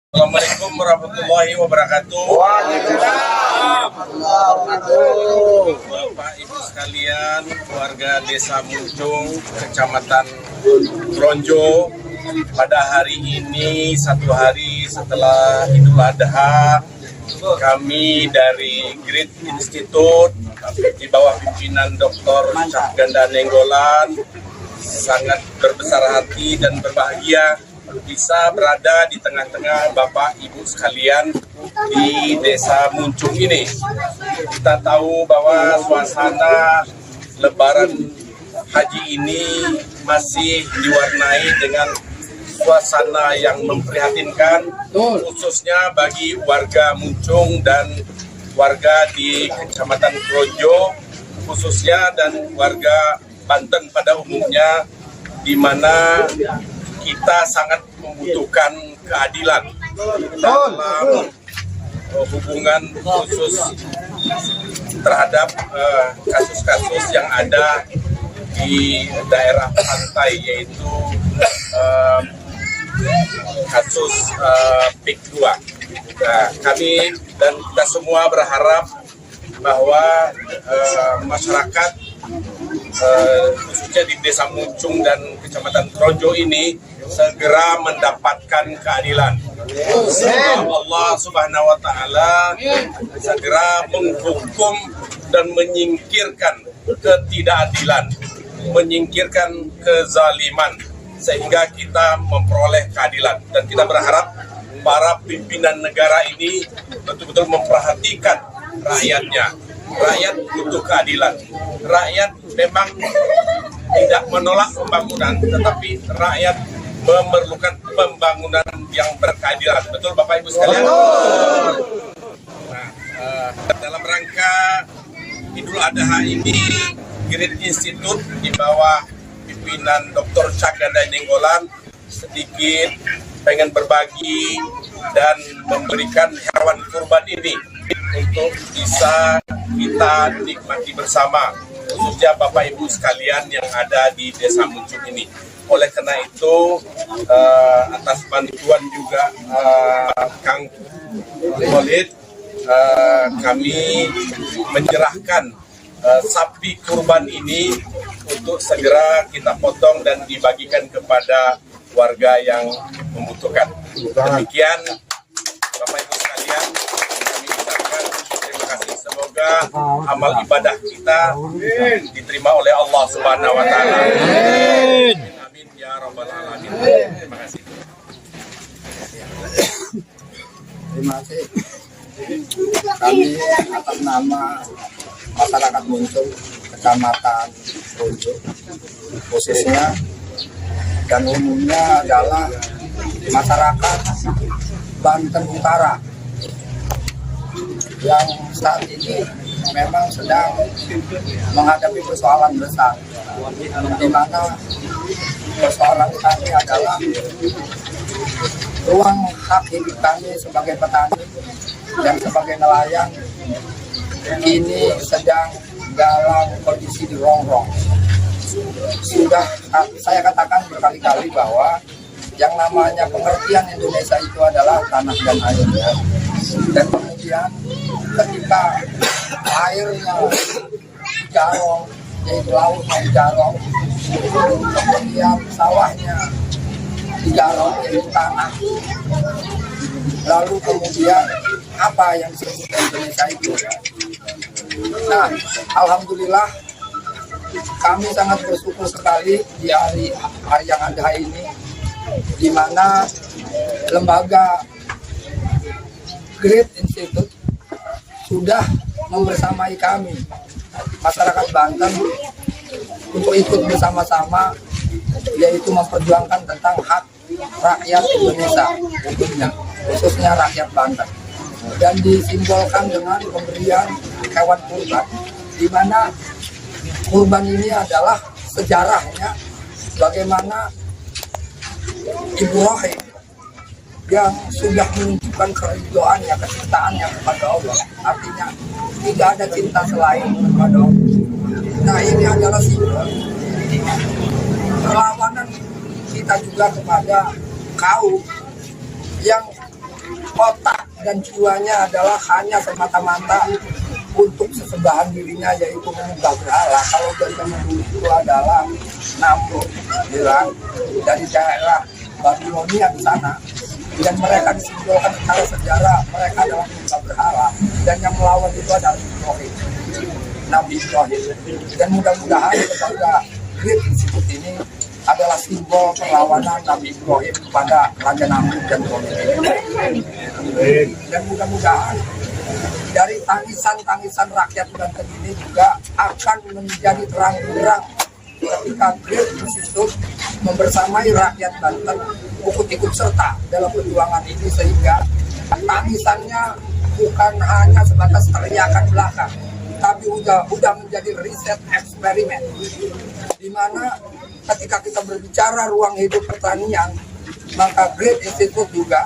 Assalamualaikum warahmatullahi wabarakatuh. Bapak Ibu sekalian, warga Desa Muncung, Kecamatan Kronjo, pada hari ini, satu hari setelah Idul Adha, kami dari Grid Institute di bawah pimpinan Dr. Cahganda Nenggolan sangat berbesar hati dan berbahagia bisa berada di tengah-tengah Bapak Ibu sekalian di Desa Muncung ini. Kita tahu bahwa suasana Lebaran Haji ini masih diwarnai dengan suasana yang memprihatinkan, khususnya bagi warga Muncung dan warga di Kecamatan Kronjo khususnya, dan warga Banten pada umumnya, di mana kita sangat membutuhkan keadilan dalam hubungan khusus terhadap kasus-kasus yang ada di daerah pantai, yaitu kasus PIK 2. Nah, kami dan kita semua berharap bahwa masyarakat khususnya di Desa Muncung dan Kecamatan Kronjo ini segera mendapatkan keadilan. Semoga Allah Subhanahu wa Ta'ala segera menghukum dan menyingkirkan ketidakadilan, menyingkirkan kezaliman, sehingga kita memperoleh keadilan. Dan kita berharap para pimpinan negara ini betul-betul memperhatikan rakyatnya. Rakyat butuh keadilan. Rakyat memang tidak menolak pembangunan, tetapi rakyat memerlukan pembangunan yang berkeadilan. Betul Bapak Ibu sekalian? Nah, dalam rangka Idul Adha ini, Grid Institute di bawah pimpinan Dr. Cahganda Nenggolan sedikit pengen berbagi dan memberikan hewan kurban ini untuk bisa kita nikmati bersama, khususnya Bapak Ibu sekalian yang ada di Desa Muncung ini. Oleh karena itu, atas bantuan juga Kang Khalid, kami menyerahkan sapi kurban ini untuk segera kita potong dan dibagikan kepada warga yang membutuhkan. Demikian Bapak Ibu sekalian, kami ucapkan terima kasih. Semoga amal ibadah kita diterima oleh Allah Subhanahu wa Ta'ala. Amin ya rabbal alamin. Terima kasih. Terima kasih. Kami atas nama masyarakat Muncung, Kecamatan Kronjo, khususnya dan umumnya adalah masyarakat Banten Utara yang saat ini memang sedang menghadapi persoalan besar, di mana persoalan kami adalah ruang hak hidup kami sebagai petani dan sebagai nelayan ini sedang dalam kondisi dirongrong. Sudah saya katakan berkali-kali bahwa yang namanya pengertian Indonesia itu adalah tanah dan airnya. Dan kemudian ketika airnya digarong, yaitu lautnya digarong, kemudian sawahnya digarong, yaitu tanah, lalu kemudian apa yang disebut Indonesia itu. Nah, alhamdulillah kami sangat bersyukur sekali di hari yang ada ini, di mana lembaga Grid Institute sudah membersamai kami, masyarakat Banten, untuk ikut bersama-sama, yaitu memperjuangkan tentang hak rakyat Indonesia, khususnya rakyat Banten. Dan disimbolkan dengan pemberian hewan kurban, di mana kurban ini adalah sejarahnya bagaimana Ibu Rohim yang sudah menunjukkan keridoannya, kecintaannya kepada Allah. Artinya tidak ada cinta selain kepada Allah. Nah, ini adalah simbol perlawanan kita juga kepada kaum yang otak dan jiwanya adalah hanya semata-mata untuk sesembahan dirinya, yaitu menyembah berhala. Kalau dari zaman dulu itu adalah Namrud, Iran, dari daerah Babilonia di sana, dan mereka disimbolkan secara sejarah mereka adalah menyembah berhala, dan yang melawan itu adalah Ibrahim, Nabi Ibrahim. Dan mudah-mudahan lembaga Great Institute ini adalah simbol perlawanan Nabi Ibrahim kepada Raja Namrud dan Ibrahim. Dan mudah-mudahan dari tangisan-tangisan rakyat Banten ini juga akan menjadi terang benderang ketika Great Institute membersamai rakyat Banten ikut serta dalam perjuangan ini, sehingga tangisannya bukan hanya sebatas teriakan belaka, tapi udah menjadi riset eksperimen, di mana ketika kita berbicara ruang hidup pertanian, maka Great Institute juga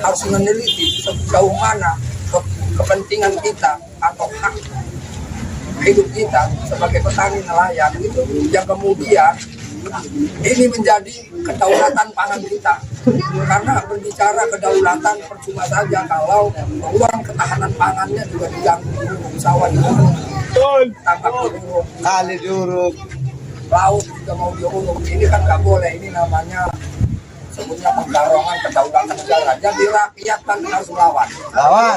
harus meneliti sejauh mana kepentingan kita atau hak hidup kita sebagai petani nelayan itu, yang kemudian ini menjadi kedaulatan pangan kita. Karena berbicara kedaulatan percuma saja kalau ruang ketahanan pangannya juga diganggu, sawah diuruk, tambak diuruk, kali diuruk, laut juga mau diuruk. Ini kan nggak boleh. Ini namanya sebutnya penggarongan kedaulatan negara. Jadi rakyat kan harus melawan. lawan,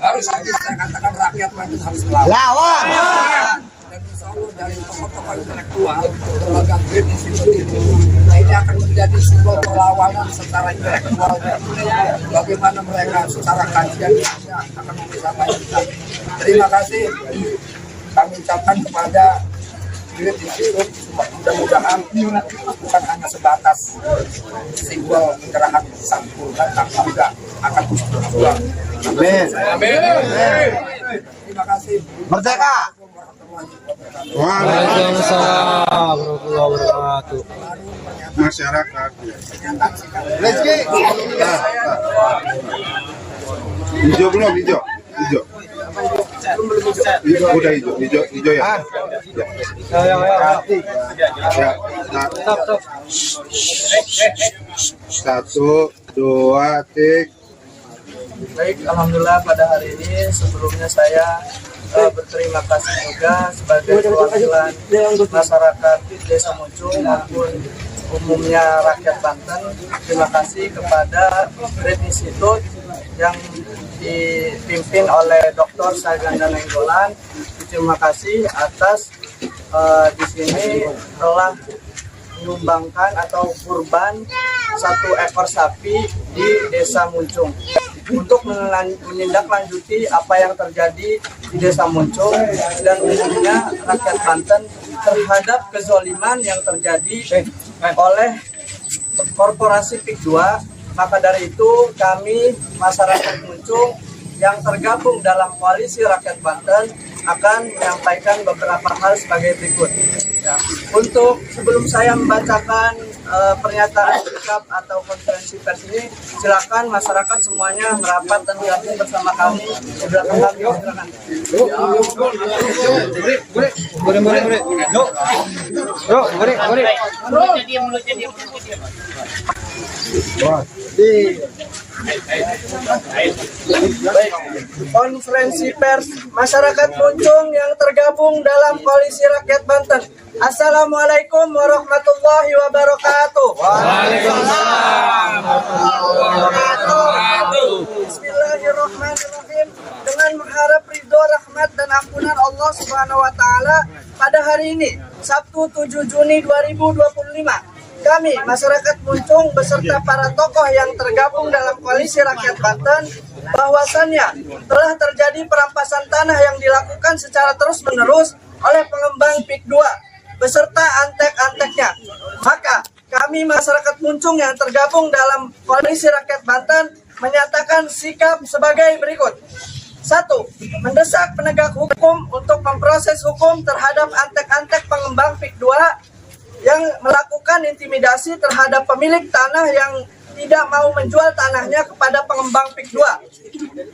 Harus saya katakan rakyat kan harus melawan. lawan. Dan insya Allah dari tokoh-tokoh intelektual lembaga Great Institute ini, nah ini akan menjadi sebuah perlawanan secara intelektual. Bagaimana mereka secara kajiannya akan bersama kita. Terima kasih kami ucapkan kepada Great Institute. Mudah-mudahan bukan hanya sebatas simbol pencerahan sempurna, tapi juga akan terus berjuang. Amin. Terima kasih. Merdeka. Waalaikumsalam warahmatullahi wabarakatuh. Masyarakat. Rizky. Hijau belum? Hijau. Udah hijau ya. Ya. Satu, dua, tiga. Baik, alhamdulillah pada hari ini sebelumnya saya berterima kasih juga sebagai perwakilan masyarakat Desa Muncung maupun umumnya rakyat Banten. Terima kasih kepada Great Institute yang dipimpin oleh Dr. Saganda Nainggolan. Terima kasih atas di sini telah menyumbangkan atau kurban 1 ekor sapi di Desa Muncung untuk menindaklanjuti apa yang terjadi di Desa Muncung dan umumnya rakyat Banten terhadap kezoliman yang terjadi oleh korporasi PIK 2. Maka dari itu kami masyarakat Muncung yang tergabung dalam koalisi rakyat Banten akan menyampaikan beberapa hal sebagai berikut. Ya, untuk sebelum saya membacakan pernyataan sikap atau konferensi pers ini, silakan masyarakat semuanya merapat dan gabung bersama kami di belakang kami. Konferensi pers masyarakat Muncung yang tergabung dalam koalisi rakyat Banten. Assalamualaikum warahmatullahi wabarakatuh. Waalaikumsalam warahmatullahi. Bismillahirrahmanirrahim. Dengan mengharap ridho, rahmat dan ampunan Allah Subhanahu wa taala, pada hari ini Sabtu 7 Juni 2025, kami masyarakat Muncung beserta para tokoh yang tergabung dalam koalisi rakyat Banten bahwasannya telah terjadi perampasan tanah yang dilakukan secara terus-menerus oleh pengembang PIK 2 beserta antek-anteknya. Maka kami masyarakat Muncung yang tergabung dalam koalisi rakyat Banten menyatakan sikap sebagai berikut. 1. Mendesak penegak hukum untuk memproses hukum terhadap antek-antek pengembang PIK 2 yang melakukan intimidasi terhadap pemilik tanah yang tidak mau menjual tanahnya kepada pengembang PIK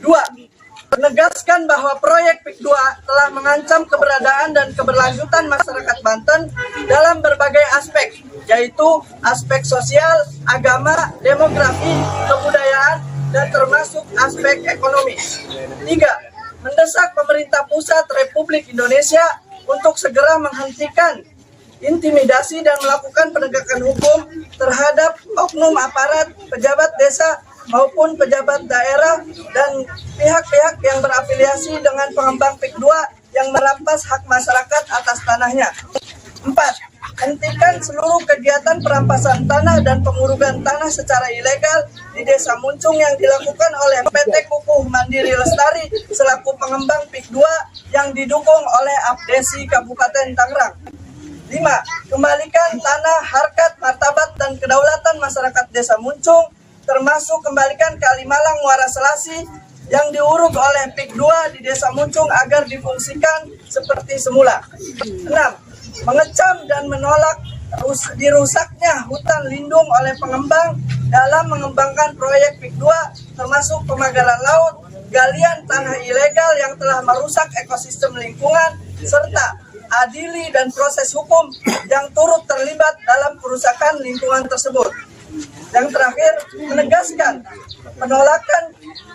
2. 2. Menegaskan bahwa proyek PIK 2 telah mengancam keberadaan dan keberlanjutan masyarakat Banten dalam berbagai aspek, yaitu aspek sosial, agama, demografi, kebudayaan, aspek ekonomi. 3. Mendesak pemerintah pusat Republik Indonesia untuk segera menghentikan intimidasi dan melakukan penegakan hukum terhadap oknum aparat, pejabat desa maupun pejabat daerah dan pihak-pihak yang berafiliasi dengan pengembang PIK 2 yang merampas hak masyarakat atas tanahnya. 4. Hentikan seluruh kegiatan perampasan tanah dan pengurugan tanah secara ilegal di Desa Muncung yang dilakukan oleh PT Kukuh Mandiri Lestari selaku pengembang PIK 2 yang didukung oleh Abdesi Kabupaten Tangerang. 5. Kembalikan tanah, harkat, martabat, dan kedaulatan masyarakat Desa Muncung, termasuk kembalikan Kalimalang Muara Selasi yang diuruk oleh PIK 2 di Desa Muncung agar difungsikan seperti semula. 6. Mengecam dan menolak dirusaknya hutan lindung oleh pengembang dalam mengembangkan proyek PIK 2 termasuk pemagaran laut, galian tanah ilegal yang telah merusak ekosistem lingkungan, serta adili dan proses hukum yang turut terlibat dalam kerusakan lingkungan tersebut. Yang terakhir, menegaskan penolakan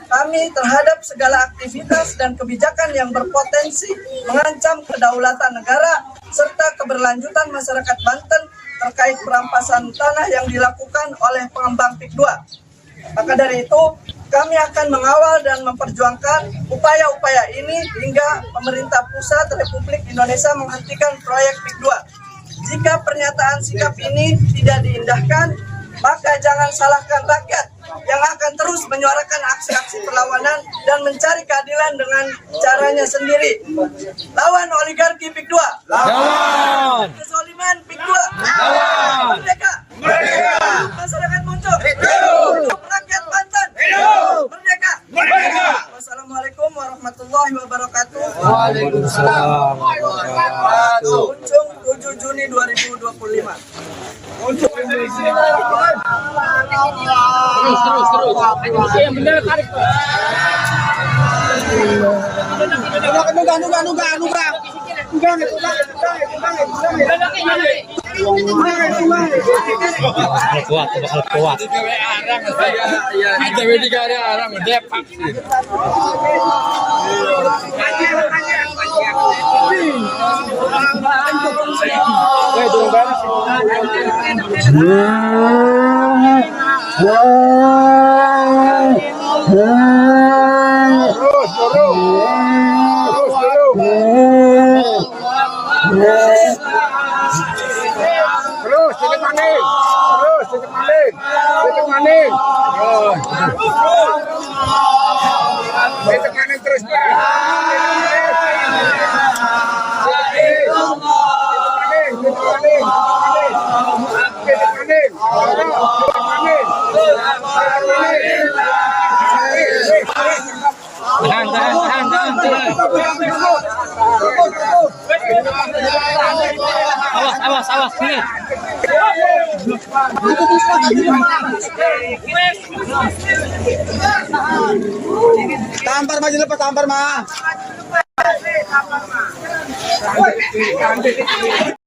kami terhadap segala aktivitas dan kebijakan yang berpotensi mengancam kedaulatan negara serta keberlanjutan masyarakat Banten terkait perampasan tanah yang dilakukan oleh pengembang PIK 2. Maka dari itu, kami akan mengawal dan memperjuangkan upaya-upaya ini hingga pemerintah pusat Republik Indonesia menghentikan proyek PIK 2. Jika pernyataan sikap ini tidak diindahkan, maka jangan salahkan rakyat yang akan terus menyuarakan aksi-aksi perlawanan dan mencari keadilan dengan caranya sendiri. Lawan oligarki PIK 2. Lawan. Kezaliman PIK 2. Lawan. Merdeka. Merdeka. Masyarakat Muncung. Rakyat Banten. Merdeka. Merdeka. Wassalamualaikum warahmatullahi wabarakatuh. Waalaikumsalam warahmatullahi wabarakatuh. Muncung 7 Juni 2025. Terus. Yang benar tarik. Kuat. Ada media arang depak. Terus, titik maning. Titik maning terus, Pak. Awas sini. Tampar maju lepas tampar mah.